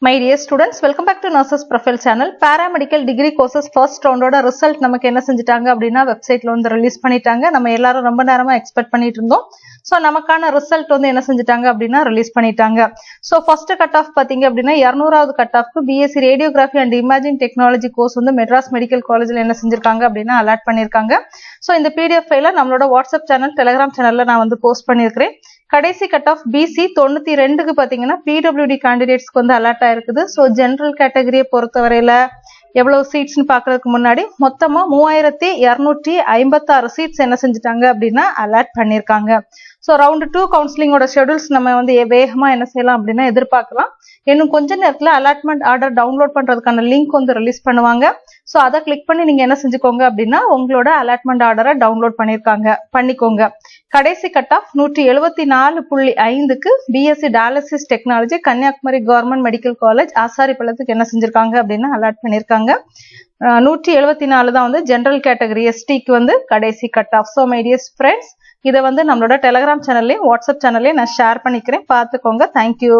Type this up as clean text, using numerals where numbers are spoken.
My dear students, welcome back to Nurses Profile channel. Paramedical degree courses first round oda result நமக்கு என்ன செஞ்சிட்டாங்க அப்படினா வெப்சைட்ல வந்து ரிலீஸ் பண்ணிட்டாங்க. நம்ம எல்லாரும் ரொம்ப நேரமா எக்ஸ்பெக்ட் பண்ணிட்டு இருந்தோம். சோ நமக்கான ரிசல்ட் வந்து என்ன செஞ்சிட்டாங்க அப்படினா ரிலீஸ் பண்ணிட்டாங்க. சோ ஃபர்ஸ்ட் கட் ஆஃப் பாத்தீங்க அப்படினா 200வது கட் ஆஃப்க்கு BSc radiography and imaging technology course வந்து மெட்ராஸ் மெடிக்கல் காலேஜ்ல என்ன செஞ்சிருக்காங்க அப்படினா அலாட் பண்ணிருக்காங்க. சோ இந்த பிடிஎஃப் ஃபைல நம்மளோட வாட்ஸ்அப் சேனல், டெலிகிராம் சேனல்ல நான் வந்து போஸ்ட் பண்ணிருக்கேன். கடைசி கட் ஆஃப் பிசி 92க்கு பாத்தீங்கன்னா பிடபிள்யூடி கேண்டிடேட்ஸ்க்கு வந்து அலாட் ஆயிருக்குது. ஸோ ஜென்ரல் கேட்டகரியை பொறுத்தவரையில எவ்வளவு சீட்ஸ்னு பாக்குறதுக்கு முன்னாடி மொத்தமா 3256 சீட்ஸ் என்ன செஞ்சுட்டாங்க அப்படின்னா அலாட் பண்ணிருக்காங்க. ஸோ ரவுண்ட் 2 கவுன்சிலிங்கோட ஷெடியூல்ஸ் நம்ம வந்து வேகமா என்ன செய்யலாம் அப்படின்னா எதிர்பார்க்கலாம். இன்னும் கொஞ்ச நேரத்துல அலாட்மெண்ட் ஆர்டர் டவுன்லோட் பண்றதுக்கான லிங்க் வந்து ரிலீஸ் பண்ணுவாங்க. ஸோ அதை கிளிக் பண்ணி நீங்க என்ன செஞ்சுக்கோங்க அப்படின்னா உங்களோட அலாட்மெண்ட் ஆர்டரை டவுன்லோட் பண்ணிக்கோங்க. கடைசி கட் ஆஃப் 174.5க்கு BSc dialysis technology Kanyakumari government medical college ஆசாரிப்பள்ளத்துக்கு என்ன செஞ்சிருக்காங்க அப்படின்னா அலாட் பண்ணிருக்காங்க. 174 தான் வந்து ஜெனரல் கேட்டகரி எஸ்டிக்கு வந்து கடைசி cut of. So my dear friends, இதை வந்து நம்மளோட டெலிகிராம் சேனல்லையும் வாட்ஸ்அப் சேனல்லையும் நான் ஷேர் பண்ணிக்கிறேன், பார்த்துக்கோங்க. தேங்க்யூ.